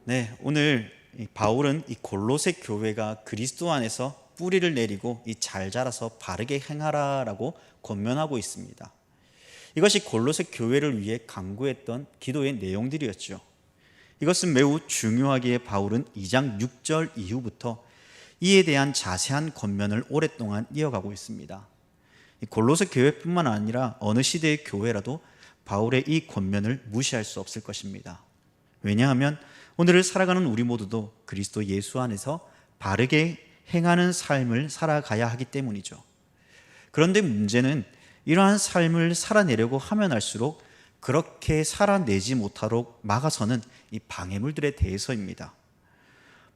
네, 오늘 바울은 이 골로새 교회가 그리스도 안에서 뿌리를 내리고 이 잘 자라서 바르게 행하라라고 권면하고 있습니다. 이것이 골로새 교회를 위해 간구했던 기도의 내용들이었죠. 이것은 매우 중요하기에 바울은 2장 6절 이후부터 이에 대한 자세한 권면을 오랫동안 이어가고 있습니다. 이 골로새 교회뿐만 아니라 어느 시대의 교회라도 바울의 이 권면을 무시할 수 없을 것입니다. 왜냐하면 오늘을 살아가는 우리 모두도 그리스도 예수 안에서 바르게 행하는 삶을 살아가야 하기 때문이죠. 그런데 문제는 이러한 삶을 살아내려고 하면 할수록 그렇게 살아내지 못하도록 막아서는 이 방해물들에 대해서입니다.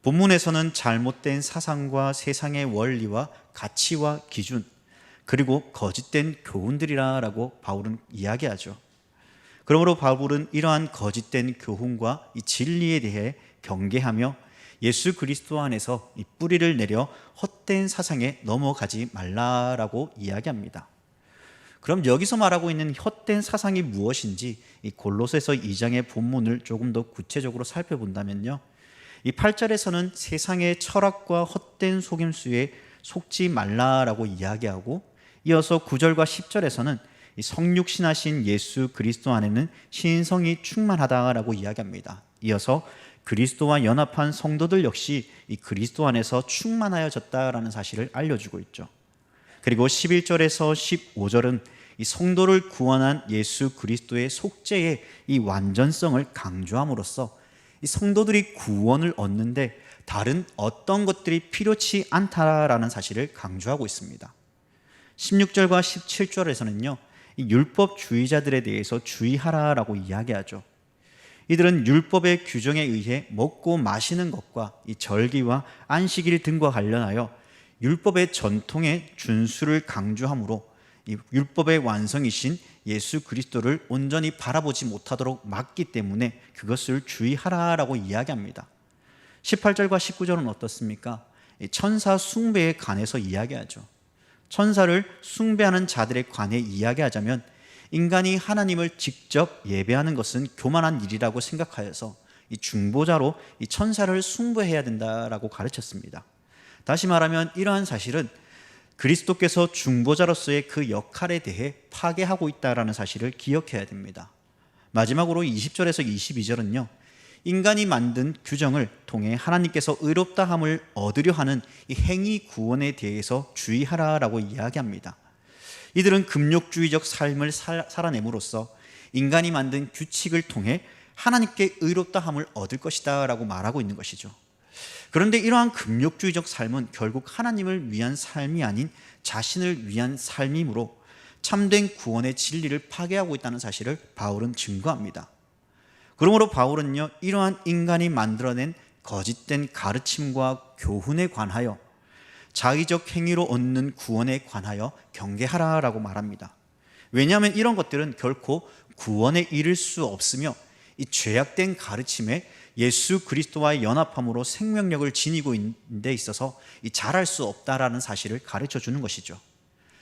본문에서는 잘못된 사상과 세상의 원리와 가치와 기준, 그리고 거짓된 교훈들이라고 바울은 이야기하죠. 그러므로 바울은 이러한 거짓된 교훈과 이 진리에 대해 경계하며 예수 그리스도 안에서 이 뿌리를 내려 헛된 사상에 넘어가지 말라라고 이야기합니다. 그럼 여기서 말하고 있는 헛된 사상이 무엇인지 이 골로새서 2장의 본문을 조금 더 구체적으로 살펴본다면요, 이 8절에서는 세상의 철학과 헛된 속임수에 속지 말라라고 이야기하고, 이어서 9절과 10절에서는 이 성육신하신 예수 그리스도 안에는 신성이 충만하다라고 이야기합니다. 이어서 그리스도와 연합한 성도들 역시 이 그리스도 안에서 충만하여졌다라는 사실을 알려주고 있죠. 그리고 11절에서 15절은 이 성도를 구원한 예수 그리스도의 속죄의 이 완전성을 강조함으로써 이 성도들이 구원을 얻는데 다른 어떤 것들이 필요치 않다라는 사실을 강조하고 있습니다. 16절과 17절에서는요, 이 율법주의자들에 대해서 주의하라라고 이야기하죠. 이들은 율법의 규정에 의해 먹고 마시는 것과 이 절기와 안식일 등과 관련하여 율법의 전통의 준수를 강조하므로 이 율법의 완성이신 예수 그리스도를 온전히 바라보지 못하도록 막기 때문에 그것을 주의하라라고 이야기합니다. 18절과 19절은 어떻습니까? 천사 숭배에 관해서 이야기하죠. 천사를 숭배하는 자들에 관해 이야기하자면 인간이 하나님을 직접 예배하는 것은 교만한 일이라고 생각하여서 이 중보자로 이 천사를 숭배해야 된다라고 가르쳤습니다. 다시 말하면 이러한 사실은 그리스도께서 중보자로서의 그 역할에 대해 파괴하고 있다는 사실을 기억해야 됩니다. 마지막으로 20절에서 22절은요, 인간이 만든 규정을 통해 하나님께서 의롭다함을 얻으려 하는 이 행위 구원에 대해서 주의하라라고 이야기합니다. 이들은 금욕주의적 삶을 살아냄으로써 인간이 만든 규칙을 통해 하나님께 의롭다함을 얻을 것이다 라고 말하고 있는 것이죠. 그런데 이러한 금욕주의적 삶은 결국 하나님을 위한 삶이 아닌 자신을 위한 삶이므로 참된 구원의 진리를 파괴하고 있다는 사실을 바울은 증거합니다. 그러므로 바울은요, 이러한 인간이 만들어낸 거짓된 가르침과 교훈에 관하여 자의적 행위로 얻는 구원에 관하여 경계하라라고 말합니다. 왜냐하면 이런 것들은 결코 구원에 이를 수 없으며 이 죄악된 가르침에 예수 그리스도와의 연합함으로 생명력을 지니고 있는 데 있어서 이 잘할 수 없다라는 사실을 가르쳐 주는 것이죠.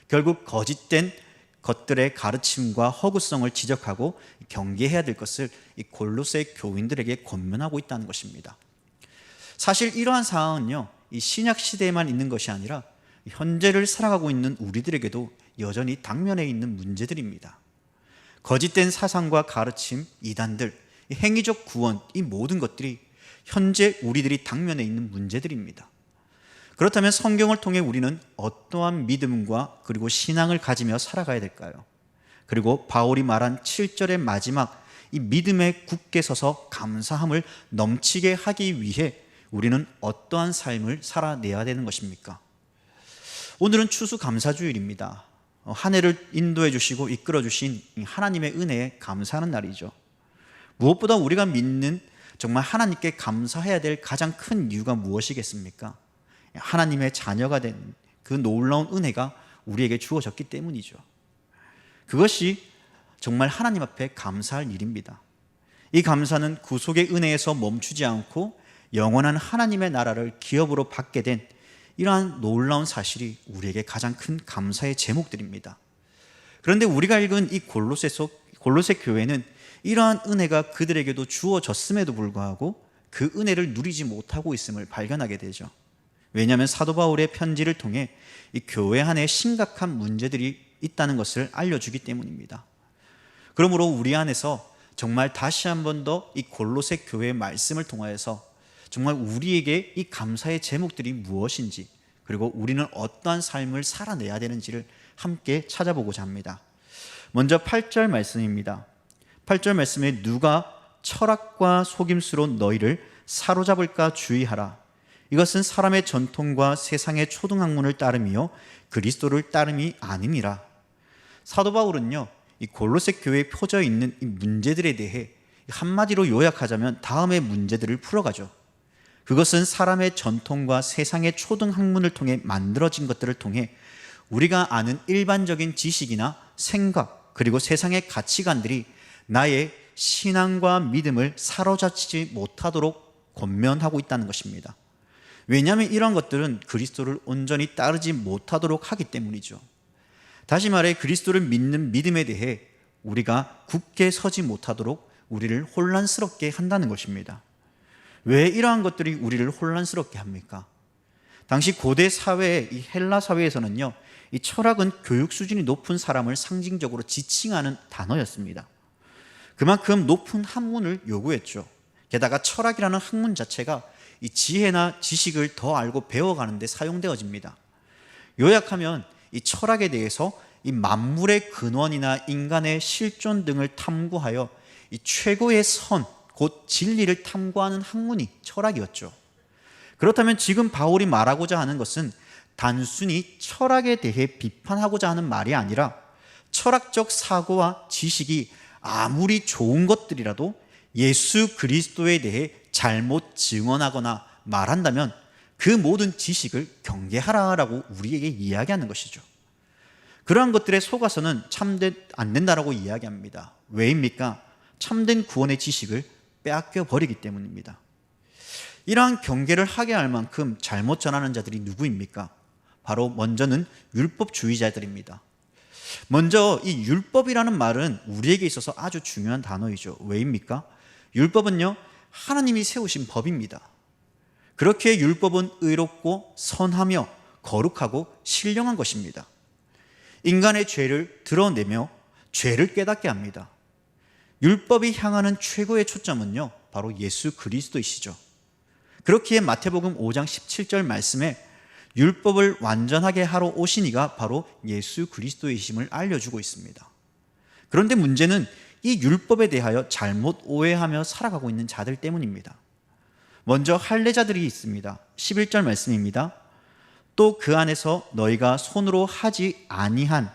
결국 거짓된 것들의 가르침과 허구성을 지적하고 경계해야 될 것을 이 골로새 교인들에게 권면하고 있다는 것입니다. 사실 이러한 상황은요, 이 신약 시대에만 있는 것이 아니라 현재를 살아가고 있는 우리들에게도 여전히 당면에 있는 문제들입니다. 거짓된 사상과 가르침, 이단들, 행위적 구원, 이 모든 것들이 현재 우리들이 당면에 있는 문제들입니다. 그렇다면 성경을 통해 우리는 어떠한 믿음과 그리고 신앙을 가지며 살아가야 될까요? 그리고 바울이 말한 7절의 마지막 이 믿음에 굳게 서서 감사함을 넘치게 하기 위해 우리는 어떠한 삶을 살아내야 되는 것입니까? 오늘은 추수감사주일입니다. 한 해를 인도해 주시고 이끌어 주신 하나님의 은혜에 감사하는 날이죠. 무엇보다 우리가 믿는 정말 하나님께 감사해야 될 가장 큰 이유가 무엇이겠습니까? 하나님의 자녀가 된 그 놀라운 은혜가 우리에게 주어졌기 때문이죠. 그것이 정말 하나님 앞에 감사할 일입니다. 이 감사는 구속의 은혜에서 멈추지 않고 영원한 하나님의 나라를 기업으로 받게 된 이러한 놀라운 사실이 우리에게 가장 큰 감사의 제목들입니다. 그런데 우리가 읽은 이 골로새 교회는 이러한 은혜가 그들에게도 주어졌음에도 불구하고 그 은혜를 누리지 못하고 있음을 발견하게 되죠. 왜냐하면 사도 바울의 편지를 통해 이 교회 안에 심각한 문제들이 있다는 것을 알려주기 때문입니다. 그러므로 우리 안에서 정말 다시 한 번 더 이 골로새 교회의 말씀을 통하여서 정말 우리에게 이 감사의 제목들이 무엇인지, 그리고 우리는 어떠한 삶을 살아내야 되는지를 함께 찾아보고자 합니다. 먼저 8절 말씀입니다. 8절 말씀에 누가 철학과 속임수로 너희를 사로잡을까 주의하라. 이것은 사람의 전통과 세상의 초등학문을 따름이요 그리스도를 따름이 아님이라. 사도 바울은요, 이 골로새 교회에 펴져 있는 이 문제들에 대해 한마디로 요약하자면 다음의 문제들을 풀어가죠. 그것은 사람의 전통과 세상의 초등학문을 통해 만들어진 것들을 통해 우리가 아는 일반적인 지식이나 생각, 그리고 세상의 가치관들이 나의 신앙과 믿음을 사로잡지 못하도록 권면하고 있다는 것입니다. 왜냐하면 이런 것들은 그리스도를 온전히 따르지 못하도록 하기 때문이죠. 다시 말해 그리스도를 믿는 믿음에 대해 우리가 굳게 서지 못하도록 우리를 혼란스럽게 한다는 것입니다. 왜 이러한 것들이 우리를 혼란스럽게 합니까? 당시 고대 사회, 이 헬라 사회에서는요, 이 철학은 교육 수준이 높은 사람을 상징적으로 지칭하는 단어였습니다. 그만큼 높은 학문을 요구했죠. 게다가 철학이라는 학문 자체가 이 지혜나 지식을 더 알고 배워가는 데 사용되어집니다. 요약하면 이 철학에 대해서 이 만물의 근원이나 인간의 실존 등을 탐구하여 이 최고의 선, 곧 진리를 탐구하는 학문이 철학이었죠. 그렇다면 지금 바울이 말하고자 하는 것은 단순히 철학에 대해 비판하고자 하는 말이 아니라 철학적 사고와 지식이 아무리 좋은 것들이라도 예수 그리스도에 대해 잘못 증언하거나 말한다면 그 모든 지식을 경계하라라고 우리에게 이야기하는 것이죠. 그러한 것들에 속아서는 참된 안 된다라고 이야기합니다. 왜입니까? 참된 구원의 지식을 빼앗겨 버리기 때문입니다. 이러한 경계를 하게 할 만큼 잘못 전하는 자들이 누구입니까? 바로 먼저는 율법주의자들입니다. 먼저 이 율법이라는 말은 우리에게 있어서 아주 중요한 단어이죠. 왜입니까? 율법은요, 하나님이 세우신 법입니다. 그렇게 율법은 의롭고 선하며 거룩하고 신령한 것입니다. 인간의 죄를 드러내며 죄를 깨닫게 합니다. 율법이 향하는 최고의 초점은요, 바로 예수 그리스도이시죠. 그렇기에 마태복음 5장 17절 말씀에 율법을 완전하게 하러 오신 이가 바로 예수 그리스도이심을 알려주고 있습니다. 그런데 문제는 이 율법에 대하여 잘못 오해하며 살아가고 있는 자들 때문입니다. 먼저 할례자들이 있습니다. 11절 말씀입니다. 또 그 안에서 너희가 손으로 하지 아니한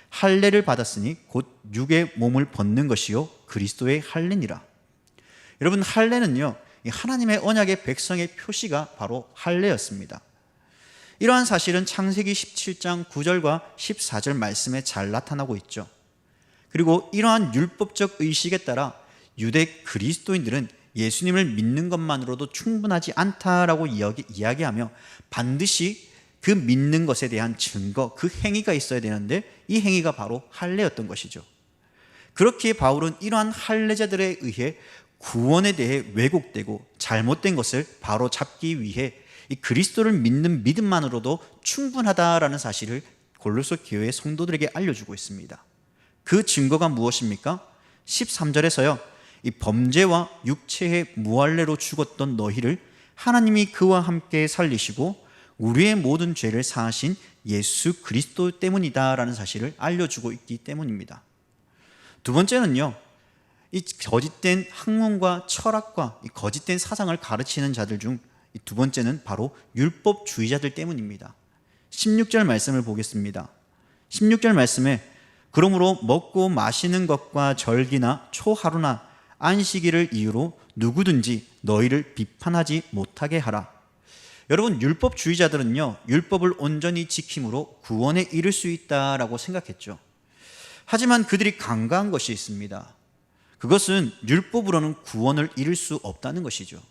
할례를 받았으니 곧 육의 몸을 벗는 것이요 그리스도의 할례니라. 여러분, 할례는요, 하나님의 언약의 백성의 표시가 바로 할례였습니다. 이러한 사실은 창세기 17장 9절과 14절 말씀에 잘 나타나고 있죠. 그리고 이러한 율법적 의식에 따라 유대 그리스도인들은 예수님을 믿는 것만으로도 충분하지 않다라고 이야기하며 반드시 그 믿는 것에 대한 증거, 그 행위가 있어야 되는데 이 행위가 바로 할례였던 것이죠. 그렇기에 바울은 이러한 할례자들에 의해 구원에 대해 왜곡되고 잘못된 것을 바로 잡기 위해 이 그리스도를 믿는 믿음만으로도 충분하다라는 사실을 골로새 교회 성도들에게 알려주고 있습니다. 그 증거가 무엇입니까? 13절에서요, 이 범죄와 육체의 무할례로 죽었던 너희를 하나님이 그와 함께 살리시고 우리의 모든 죄를 사하신 예수 그리스도 때문이다라는 사실을 알려주고 있기 때문입니다. 두 번째는요, 이 거짓된 학문과 철학과 이 거짓된 사상을 가르치는 자들 중 두 번째는 바로 율법주의자들 때문입니다. 16절 말씀을 보겠습니다. 16절 말씀에 그러므로 먹고 마시는 것과 절기나 초하루나 안식일을 이유로 누구든지 너희를 비판하지 못하게 하라. 여러분, 율법주의자들은요, 율법을 온전히 지킴으로 구원에 이를 수 있다라고 생각했죠. 하지만 그들이 간과한 것이 있습니다. 그것은 율법으로는 구원을 이룰 수 없다는 것이죠.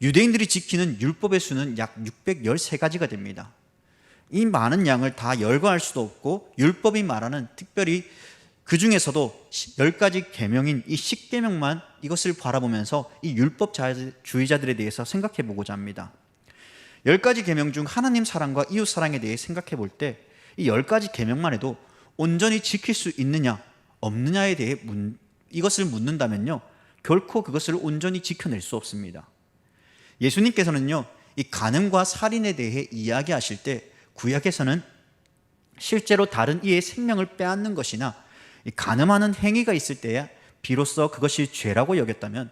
유대인들이 지키는 율법의 수는 약 613가지가 됩니다. 이 많은 양을 다 열거할 수도 없고 율법이 말하는 특별히 그 중에서도 10가지 계명인 이 10계명만 이것을 바라보면서 이 율법주의자들에 대해서 생각해 보고자 합니다. 10가지 계명 중 하나님 사랑과 이웃 사랑에 대해 생각해 볼 때 이 10가지 계명만 해도 온전히 지킬 수 있느냐 없느냐에 대해 이것을 묻는다면요, 결코 그것을 온전히 지켜낼 수 없습니다. 예수님께서는요, 이 간음과 살인에 대해 이야기하실 때 구약에서는 실제로 다른 이의 생명을 빼앗는 것이나 이 간음하는 행위가 있을 때야 비로소 그것이 죄라고 여겼다면,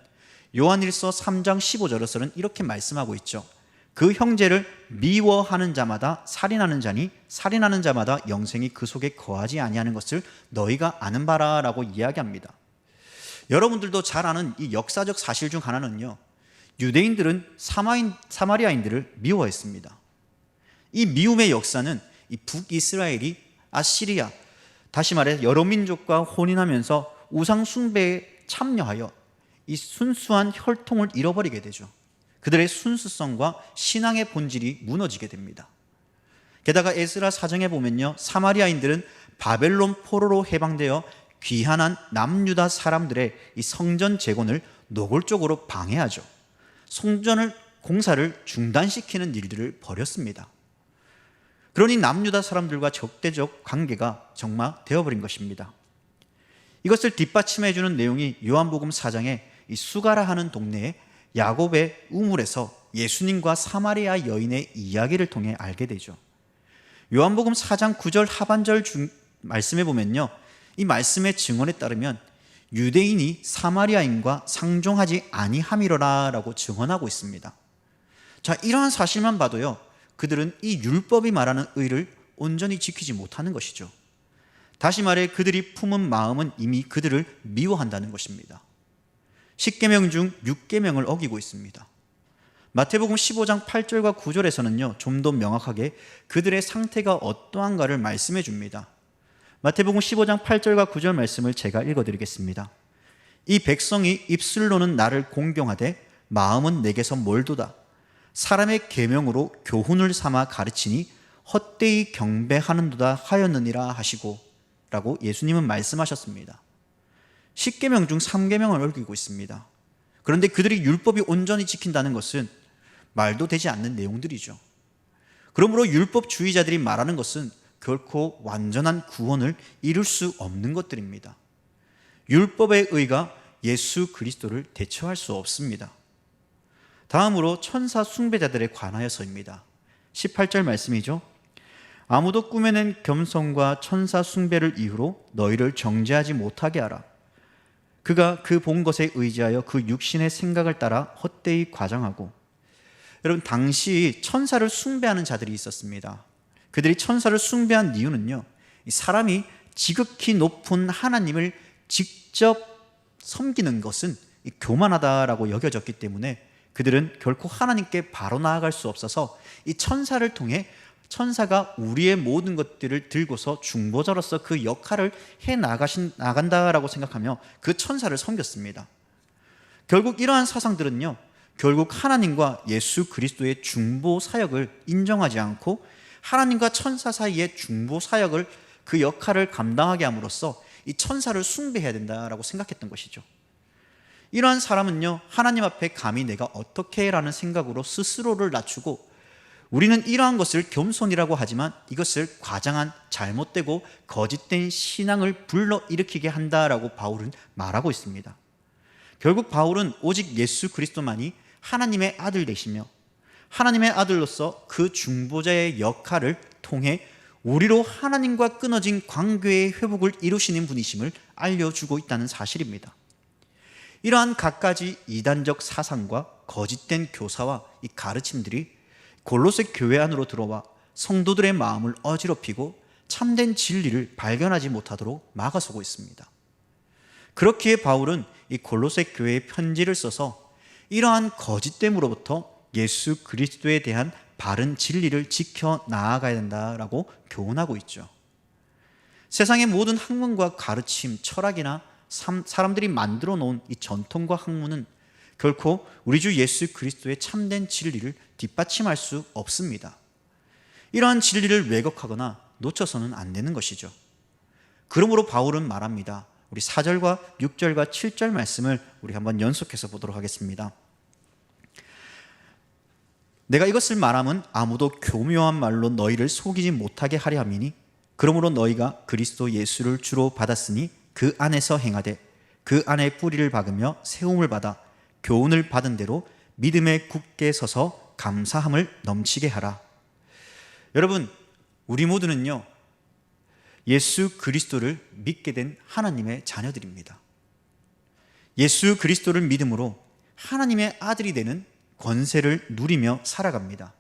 요한일서 3장 15절에서는 이렇게 말씀하고 있죠. 그 형제를 미워하는 자마다 살인하는 자니 살인하는 자마다 영생이 그 속에 거하지 아니하는 것을 너희가 아는 바라라고 이야기합니다. 여러분들도 잘 아는 이 역사적 사실 중 하나는요, 유대인들은 사마리아인들을 미워했습니다. 이 미움의 역사는 이 북이스라엘이 아시리아, 다시 말해 여러 민족과 혼인하면서 우상 숭배에 참여하여 이 순수한 혈통을 잃어버리게 되죠. 그들의 순수성과 신앙의 본질이 무너지게 됩니다. 게다가 에스라 사정에 보면요, 사마리아인들은 바벨론 포로로 해방되어 귀환한 남유다 사람들의 이 성전 재건을 노골적으로 방해하죠. 성전을 공사를 중단시키는 일들을 벌였습니다. 그러니 남유다 사람들과 적대적 관계가 정말되어버린 것입니다. 이것을 뒷받침해 주는 내용이 요한복음 4장에 이 수가라 하는 동네에 야곱의 우물에서 예수님과 사마리아 여인의 이야기를 통해 알게 되죠. 요한복음 4장 9절 하반절 말씀에 보면요, 이 말씀의 증언에 따르면 유대인이 사마리아인과 상종하지 아니함이로라 라고 증언하고 있습니다. 자, 이러한 사실만 봐도요, 그들은 이 율법이 말하는 의를 온전히 지키지 못하는 것이죠. 다시 말해 그들이 품은 마음은 이미 그들을 미워한다는 것입니다. 10계명 중 6계명을 어기고 있습니다. 마태복음 15장 8절과 9절에서는요, 좀 더 명확하게 그들의 상태가 어떠한가를 말씀해 줍니다. 마태복음 15장 8절과 9절 말씀을 제가 읽어드리겠습니다. 이 백성이 입술로는 나를 공경하되 마음은 내게서 멀도다. 사람의 계명으로 교훈을 삼아 가르치니 헛되이 경배하는도다 하였느니라 하시고 라고 예수님은 말씀하셨습니다. 10계명 중 3계명을 어기고 있습니다. 그런데 그들이 율법이 온전히 지킨다는 것은 말도 되지 않는 내용들이죠. 그러므로 율법주의자들이 말하는 것은 결코 완전한 구원을 이룰 수 없는 것들입니다. 율법의 의가 예수 그리스도를 대처할 수 없습니다. 다음으로 천사 숭배자들에 관하여서입니다. 18절 말씀이죠. 아무도 꾸며낸 겸손과 천사 숭배를 이유로 너희를 정죄하지 못하게 하라. 그가 그 본 것에 의지하여 그 육신의 생각을 따라 헛되이 과장하고. 여러분, 당시 천사를 숭배하는 자들이 있었습니다. 그들이 천사를 숭배한 이유는요, 이 사람이 지극히 높은 하나님을 직접 섬기는 것은 교만하다라고 여겨졌기 때문에 그들은 결코 하나님께 바로 나아갈 수 없어서 이 천사를 통해 천사가 우리의 모든 것들을 들고서 중보자로서 그 역할을 해 나간다라고 생각하며 그 천사를 섬겼습니다. 결국 이러한 사상들은요, 결국 하나님과 예수 그리스도의 중보 사역을 인정하지 않고 하나님과 천사 사이의 중보 사역을, 그 역할을 감당하게 함으로써 이 천사를 숭배해야 된다라고 생각했던 것이죠. 이러한 사람은요, 하나님 앞에 감히 내가 어떻게 해라는 생각으로 스스로를 낮추고, 우리는 이러한 것을 겸손이라고 하지만 이것을 과장한 잘못되고 거짓된 신앙을 불러일으키게 한다라고 바울은 말하고 있습니다. 결국 바울은 오직 예수 그리스도만이 하나님의 아들 되시며 하나님의 아들로서 그 중보자의 역할을 통해 우리로 하나님과 끊어진 관계의 회복을 이루시는 분이심을 알려주고 있다는 사실입니다. 이러한 갖가지 이단적 사상과 거짓된 교사와 이 가르침들이 골로새 교회 안으로 들어와 성도들의 마음을 어지럽히고 참된 진리를 발견하지 못하도록 막아서고 있습니다. 그렇기에 바울은 이 골로새 교회에 편지를 써서 이러한 거짓됨으로부터 예수 그리스도에 대한 바른 진리를 지켜 나아가야 된다라고 교훈하고 있죠. 세상의 모든 학문과 가르침, 철학이나 사람들이 만들어 놓은 이 전통과 학문은 결코 우리 주 예수 그리스도의 참된 진리를 뒷받침할 수 없습니다. 이러한 진리를 왜곡하거나 놓쳐서는 안 되는 것이죠. 그러므로 바울은 말합니다. 우리 4절과 6절과 7절 말씀을 우리 한번 연속해서 보도록 하겠습니다. 내가 이것을 말함은 아무도 교묘한 말로 너희를 속이지 못하게 하려 함이니 그러므로 너희가 그리스도 예수를 주로 받았으니 그 안에서 행하되 그 안에 뿌리를 박으며 세움을 받아 교훈을 받은 대로 믿음에 굳게 서서 감사함을 넘치게 하라. 여러분, 우리 모두는요, 예수 그리스도를 믿게 된 하나님의 자녀들입니다. 예수 그리스도를 믿음으로 하나님의 아들이 되는 권세를 누리며 살아갑니다.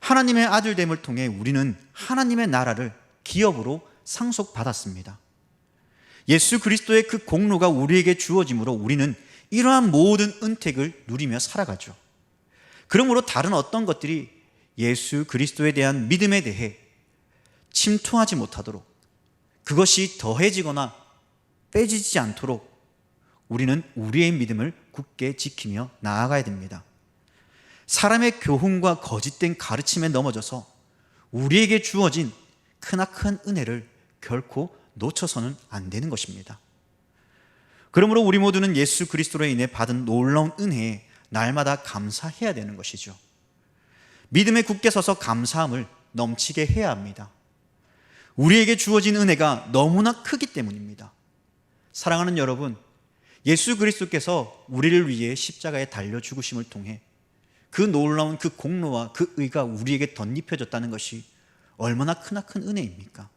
하나님의 아들됨을 통해 우리는 하나님의 나라를 기업으로 상속받았습니다. 예수 그리스도의 그 공로가 우리에게 주어짐으로 우리는 이러한 모든 은택을 누리며 살아가죠. 그러므로 다른 어떤 것들이 예수 그리스도에 대한 믿음에 대해 침투하지 못하도록, 그것이 더해지거나 빼지지 않도록 우리는 우리의 믿음을 굳게 지키며 나아가야 됩니다. 사람의 교훈과 거짓된 가르침에 넘어져서 우리에게 주어진 크나큰 은혜를 결코 놓쳐서는 안 되는 것입니다. 그러므로 우리 모두는 예수 그리스도로 인해 받은 놀라운 은혜에 날마다 감사해야 되는 것이죠. 믿음에 굳게 서서 감사함을 넘치게 해야 합니다. 우리에게 주어진 은혜가 너무나 크기 때문입니다. 사랑하는 여러분, 예수 그리스도께서 우리를 위해 십자가에 달려 죽으심을 통해 그 놀라운 그 공로와 그 의가 우리에게 덧입혀졌다는 것이 얼마나 크나큰 은혜입니까?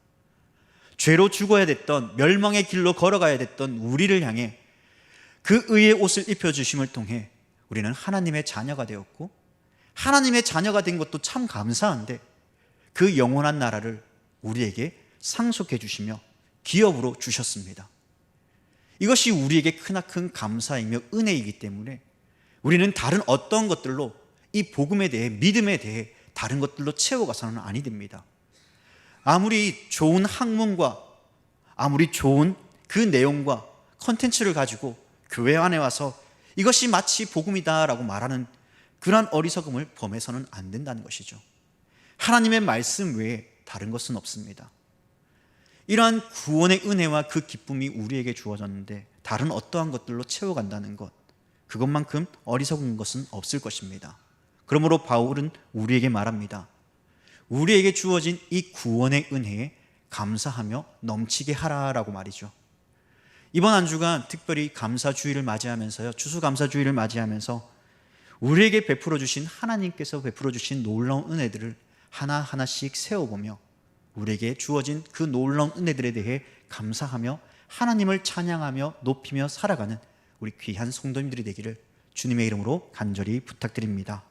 죄로 죽어야 됐던, 멸망의 길로 걸어가야 됐던 우리를 향해 그 의의 옷을 입혀주심을 통해 우리는 하나님의 자녀가 되었고, 하나님의 자녀가 된 것도 참 감사한데 그 영원한 나라를 우리에게 상속해 주시며 기업으로 주셨습니다. 이것이 우리에게 크나큰 감사이며 은혜이기 때문에 우리는 다른 어떤 것들로 이 복음에 대해, 믿음에 대해 다른 것들로 채워가서는 아니 됩니다. 아무리 좋은 학문과 아무리 좋은 그 내용과 컨텐츠를 가지고 교회 안에 와서 이것이 마치 복음이다라고 말하는 그러한 어리석음을 범해서는 안 된다는 것이죠. 하나님의 말씀 외에 다른 것은 없습니다. 이러한 구원의 은혜와 그 기쁨이 우리에게 주어졌는데 다른 어떠한 것들로 채워간다는 것, 그것만큼 어리석은 것은 없을 것입니다. 그러므로 바울은 우리에게 말합니다. 우리에게 주어진 이 구원의 은혜에 감사하며 넘치게 하라라고 말이죠. 이번 한 주간 특별히 감사주의를 맞이하면서요, 추수감사주의를 맞이하면서 우리에게 베풀어 주신, 하나님께서 베풀어 주신 놀라운 은혜들을 하나하나씩 세워보며 우리에게 주어진 그 놀라운 은혜들에 대해 감사하며 하나님을 찬양하며 높이며 살아가는 우리 귀한 성도님들이 되기를 주님의 이름으로 간절히 부탁드립니다.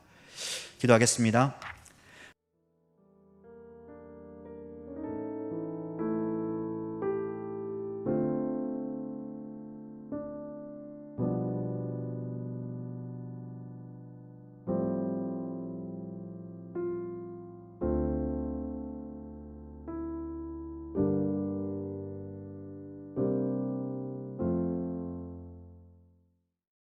기도하겠습니다.